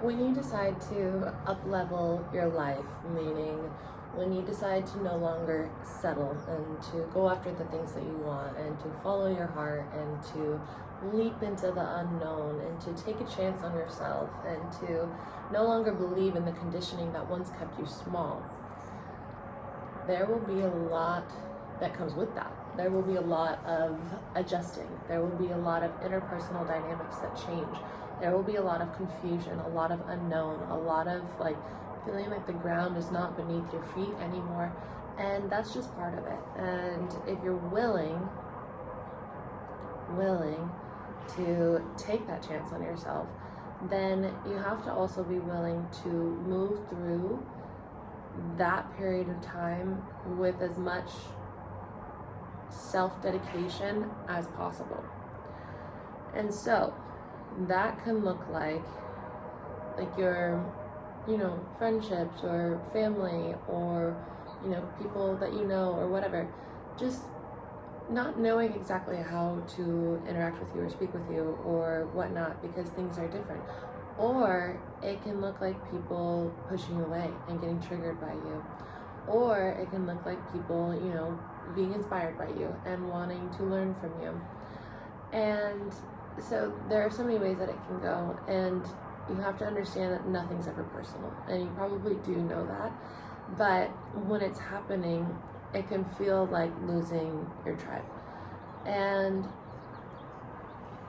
When you decide to up-level your life, meaning when you decide to no longer settle and to go after the things that you want and to follow your heart and to leap into the unknown and to take a chance on yourself and to no longer believe in the conditioning that once kept you small, there will be a lot that comes with that. There will be a lot of adjusting. There will be a lot of interpersonal dynamics that change. There will be a lot of confusion, a lot of unknown, a lot of feeling like the ground is not beneath your feet anymore. And that's just part of it. And if you're willing to take that chance on yourself, then you have to also be willing to move through that period of time with as much self-dedication as possible. And so that can look like your, friendships or family or, people that you know or whatever, just not knowing exactly how to interact with you or speak with you or whatnot because things are different. Or it can look like people pushing you away and getting triggered by you. Or it can look like people, being inspired by you and wanting to learn from you. And so there are so many ways that it can go, and you have to understand that nothing's ever personal, and you probably do know that. But when it's happening, it can feel like losing your tribe. And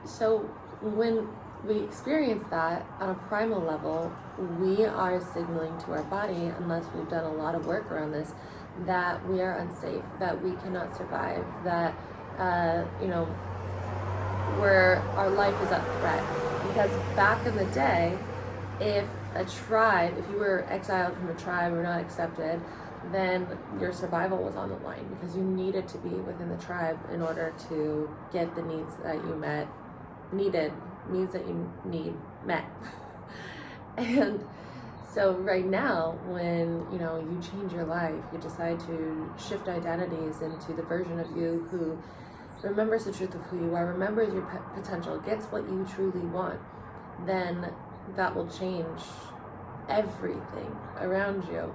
so when we experience that on a primal level, we are signaling to our body, unless we've done a lot of work around this, that we are unsafe, that we cannot survive, that where our life is at threat. Because back in the day, if you were exiled from a tribe or not accepted, then your survival was on the line because you needed to be within the tribe in order to get the needs that you met. And so right now, when you change your life, you decide to shift identities into the version of you who remembers the truth of who you are, remembers your potential, gets what you truly want, then that will change everything around you.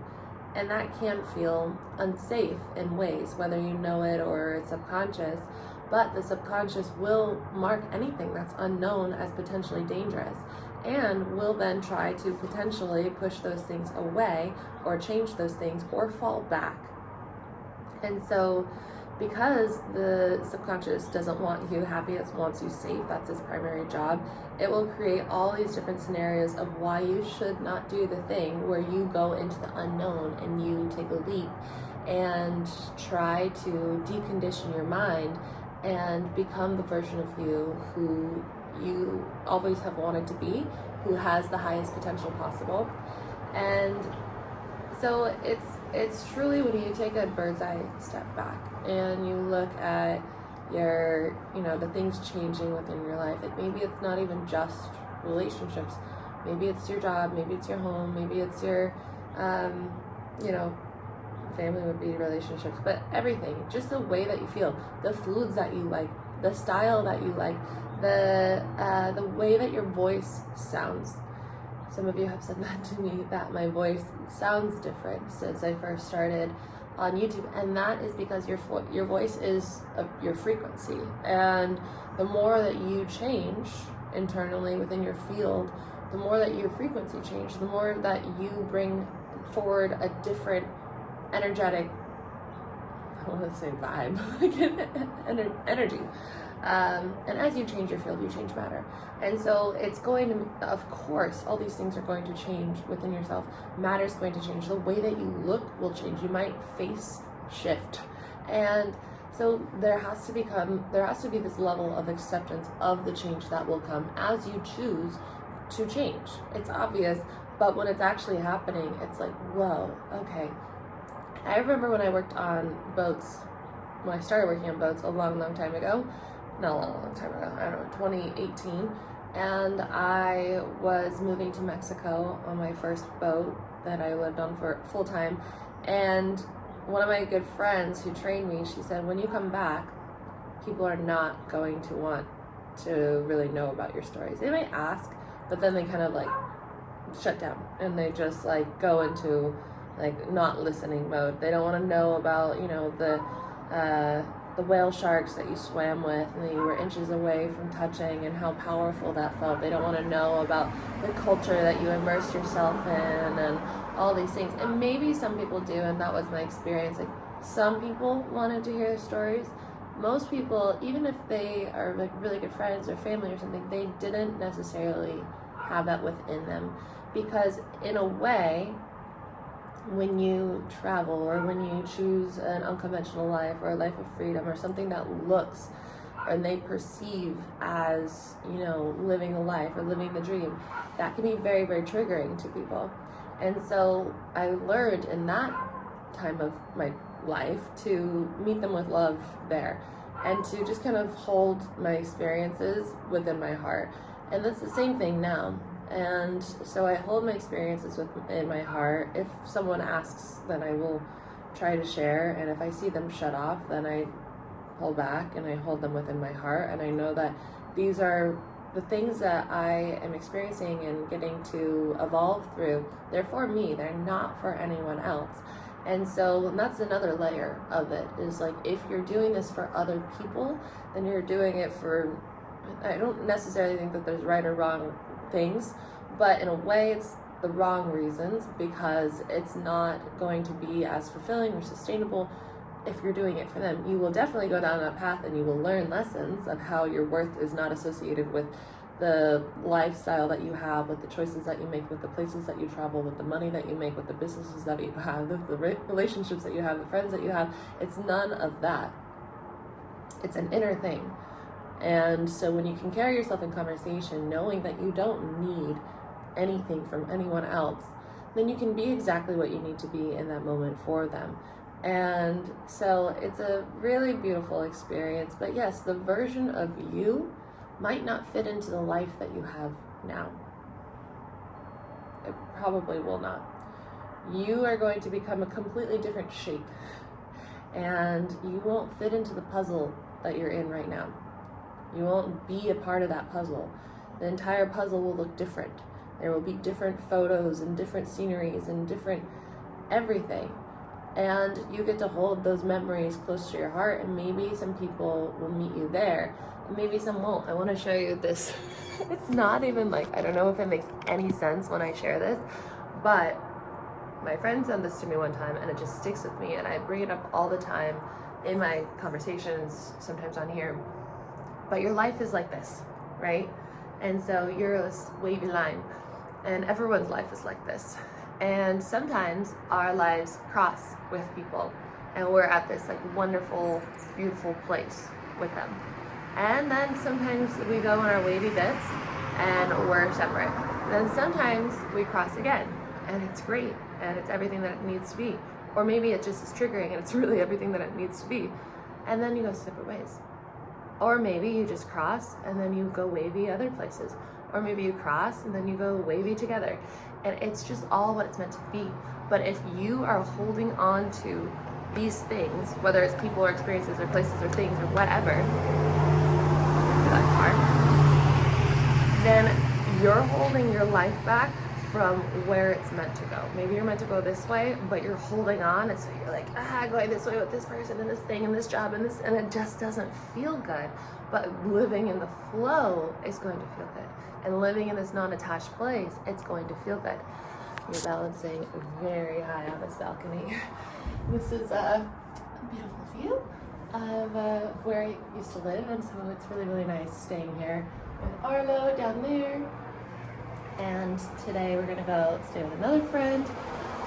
And that can feel unsafe in ways, whether you know it or it's subconscious, but the subconscious will mark anything that's unknown as potentially dangerous and will then try to potentially push those things away or change those things or fall back. And so because the subconscious doesn't want you happy, it wants you safe, that's its primary job, it will create all these different scenarios of why you should not do the thing where you go into the unknown and you take a leap and try to decondition your mind and become the version of you who you always have wanted to be, who has the highest potential possible. And so it's truly when you take a bird's eye step back and you look at your, the things changing within your life. Maybe it's not even just relationships. Maybe it's your job, maybe it's your home, maybe it's your, family would be relationships, but everything, just the way that you feel, the foods that you like, the style that you like, the way that your voice sounds. Some of you have said that to me, that my voice sounds different since I first started on YouTube, and that is because your voice is your frequency, and the more that you change internally within your field, the more that your frequency changes, the more that you bring forward a different energetic, I want to say vibe, energy. And as you change your field, you change matter. And so it's going to, of course, all these things are going to change within yourself. Matter is going to change. The way that you look will change. You might face shift. And so there has to be this level of acceptance of the change that will come as you choose to change. It's obvious, but when it's actually happening, it's like, whoa, okay. I remember when I worked on boats, when I started working on boats a long time ago, not a long time ago, I don't know, 2018, and I was moving to Mexico on my first boat that I lived on for full time, and one of my good friends who trained me, she said, when you come back, people are not going to want to really know about your stories. They might ask, but then they kind of shut down, and they just like go into like not listening mode. They don't want to know about, you know, the whale sharks that you swam with and that you were inches away from touching and how powerful that felt. They don't want to know about the culture that you immersed yourself in and all these things. And maybe some people do, and that was my experience. Like, some people wanted to hear the stories. Most people, even if they are like really good friends or family or something, they didn't necessarily have that within them, because in a way, when you travel or when you choose an unconventional life or a life of freedom or something that looks and they perceive as, you know, living a life or living the dream, that can be very, very triggering to people. And so I learned in that time of my life to meet them with love there and to just kind of hold my experiences within my heart. And that's the same thing now. And so I hold my experiences in my heart. If someone asks, then I will try to share. And if I see them shut off, then I pull back and I hold them within my heart. And I know that these are the things that I am experiencing and getting to evolve through. They're for me. They're not for anyone else. And so that's another layer of it, is like, if you're doing this for other people, then you're doing it for, I don't necessarily think that there's right or wrong things, but in a way it's the wrong reasons, because it's not going to be as fulfilling or sustainable if you're doing it for them. You will definitely go down that path and you will learn lessons of how your worth is not associated with the lifestyle that you have, with the choices that you make, with the places that you travel, with the money that you make, with the businesses that you have, the relationships that you have, the friends that you have. It's none of that. It's an inner thing. And so when you can carry yourself in conversation knowing that you don't need anything from anyone else, then you can be exactly what you need to be in that moment for them. And so it's a really beautiful experience. But yes, the version of you might not fit into the life that you have now. It probably will not. You are going to become a completely different shape, and you won't fit into the puzzle that you're in right now. You won't be a part of that puzzle. The entire puzzle will look different. There will be different photos and different sceneries and different everything. And you get to hold those memories close to your heart, and maybe some people will meet you there, and maybe some won't. I want to show you this. It's not even like, I don't know if it makes any sense when I share this, but my friend sent this to me one time, and it just sticks with me, and I bring it up all the time in my conversations, sometimes on here. But your life is like this, right? And so you're this wavy line, and everyone's life is like this. And sometimes our lives cross with people, and we're at this like wonderful, beautiful place with them. And then sometimes we go on our wavy bits and we're separate. Then sometimes we cross again, and it's great, and it's everything that it needs to be. Or maybe it just is triggering and it's really everything that it needs to be. And then you go separate ways. Or maybe you just cross and then you go wavy other places. Or maybe you cross and then you go wavy together. And it's just all what it's meant to be. But if you are holding on to these things, whether it's people or experiences or places or things or whatever, for that part, then you're holding your life back from where it's meant to go. Maybe you're meant to go this way, but you're holding on, and so you're like, going this way with this person and this thing and this job and this, and it just doesn't feel good. But living in the flow is going to feel good. And living in this non-attached place, it's going to feel good. You're balancing very high on this balcony. This is a beautiful view of where I used to live, and so it's really, really nice staying here with Arlo down there. And today we're gonna go stay with another friend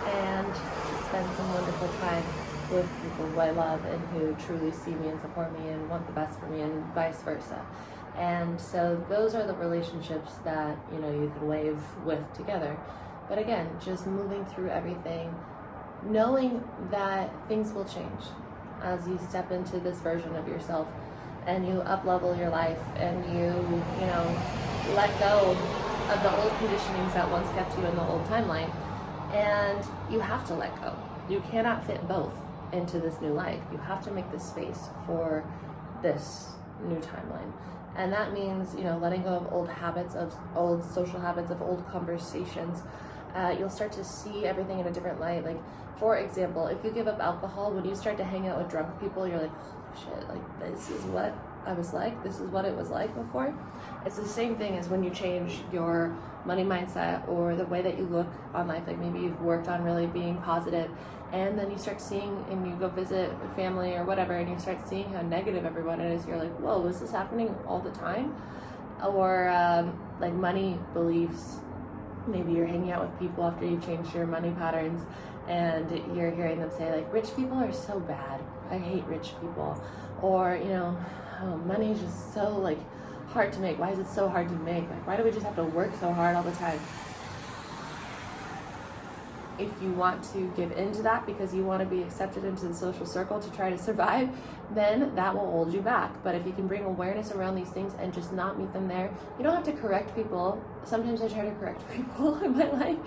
and just spend some wonderful time with people who I love and who truly see me and support me and want the best for me, and vice versa. And so those are the relationships that, you know, you can wave with together. But again, just moving through everything, knowing that things will change as you step into this version of yourself and you up-level your life and you know, let go of the old conditionings that once kept you in the old timeline. And you have to let go. You cannot fit both into this new life. You have to make this space for this new timeline. And that means, letting go of old habits, of old social habits, of old conversations. You'll start to see everything in a different light. Like, for example, if you give up alcohol, when you start to hang out with drunk people, you're like, holy shit, like, this is what I was like, this is what it was like before. It's the same thing as when you change your money mindset or the way that you look on life. Like, maybe you've worked on really being positive, and then you start seeing, and you go visit a family or whatever, and you start seeing how negative everyone is. You're like, whoa, is this happening all the time? Or like money beliefs. Maybe you're hanging out with people after you've changed your money patterns, and you're hearing them say, like, rich people are so bad, I hate rich people. Or, oh, money is just so, like, hard to make. Why is it so hard to make? Like, why do we just have to work so hard all the time? If you want to give into that because you want to be accepted into the social circle to try to survive, then that will hold you back. But if you can bring awareness around these things and just not meet them there, you don't have to correct people. Sometimes I try to correct people in my life,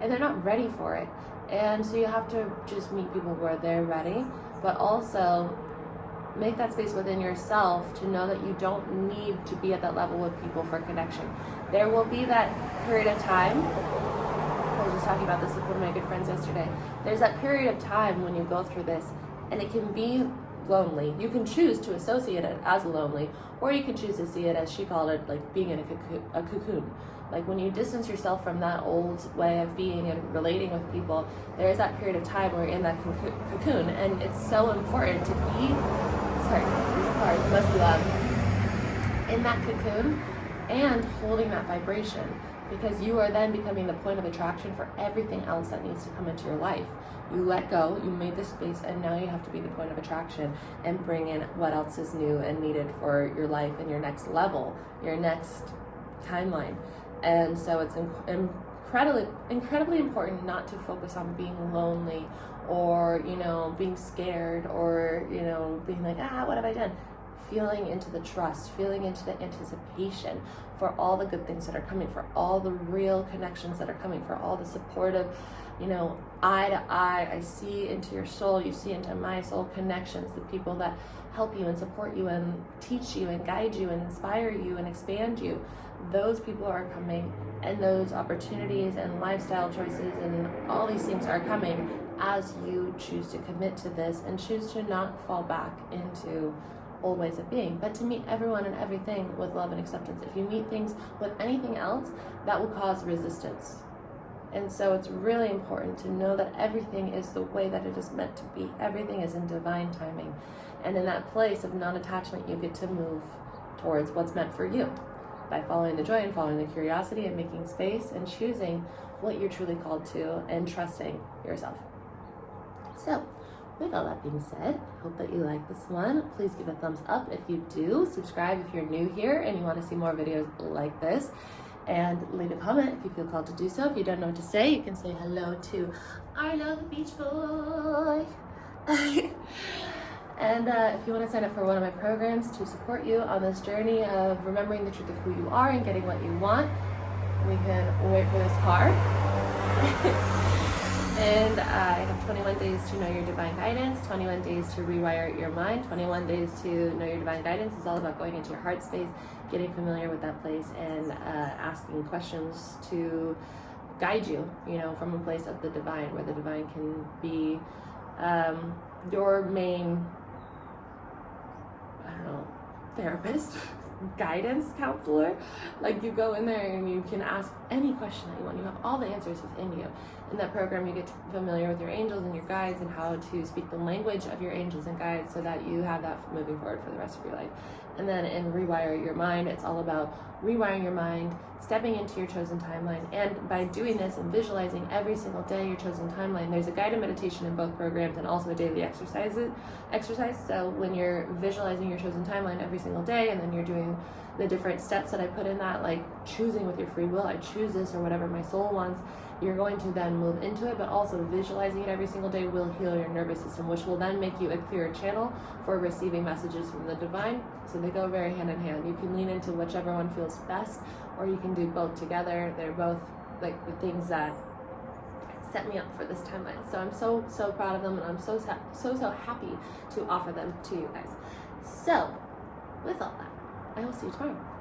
and they're not ready for it. And so you have to just meet people where they're ready, but also make that space within yourself to know that you don't need to be at that level with people for connection. There will be that period of time. I was just talking about this with one of my good friends yesterday. There's that period of time when you go through this, and it can be lonely. You can choose to associate it as lonely, or you can choose to see it as, she called it, like being in a cocoon. Like, when you distance yourself from that old way of being and relating with people, there is that period of time where you're in that cocoon, and it's so important to be, sorry, these cars must be loud, in that cocoon and holding that vibration, because you are then becoming the point of attraction for everything else that needs to come into your life. You let go, you made the space, and now you have to be the point of attraction and bring in what else is new and needed for your life and your next level, your next timeline. And so it's incredibly important not to focus on being lonely or, being scared or, being like, what have I done? Feeling into the trust, feeling into the anticipation for all the good things that are coming, for all the real connections that are coming, for all the supportive, eye to eye, I see into your soul, you see into my soul connections, the people that help you and support you and teach you and guide you and inspire you and expand you. Those people are coming, and those opportunities and lifestyle choices and all these things are coming as you choose to commit to this and choose to not fall back into old ways of being, but to meet everyone and everything with love and acceptance. If you meet things with anything else, that will cause resistance. And so it's really important to know that everything is the way that it is meant to be. Everything is in divine timing. And in that place of non-attachment, you get to move towards what's meant for you by following the joy and following the curiosity and making space and choosing what you're truly called to and trusting yourself. So, with all that being said, I hope that you like this one. Please give a thumbs up if you do. Subscribe if you're new here and you want to see more videos like this. And leave a comment if you feel called to do so. If you don't know what to say, you can say hello to Araya the Beach Boy. And if you want to sign up for one of my programs to support you on this journey of remembering the truth of who you are and getting what you want, we can wait for this car. And I have 21 days to know your divine guidance, 21 days to rewire your mind, 21 days to know your divine guidance. It's all about going into your heart space, getting familiar with that place, and asking questions to guide you, from a place of the divine, where the divine can be your main, therapist, guidance counselor. Like, you go in there and you can ask any question that you want. You have all the answers within you. In that program, you get familiar with your angels and your guides and how to speak the language of your angels and guides so that you have that moving forward for the rest of your life. And then in Rewire Your Mind, it's all about rewiring your mind, stepping into your chosen timeline. And by doing this and visualizing every single day your chosen timeline, there's a guided meditation in both programs and also a daily exercise. So when you're visualizing your chosen timeline every single day, and then you're doing the different steps that I put in that, like choosing with your free will, I choose this or whatever my soul wants, you're going to then move into it, but also visualizing it every single day will heal your nervous system, which will then make you a clearer channel for receiving messages from the divine. So they go very hand in hand. You can lean into whichever one feels best, or you can do both together. They're both like the things that set me up for this timeline. So I'm so proud of them, and I'm so happy to offer them to you guys. So with all that, I will see you tomorrow.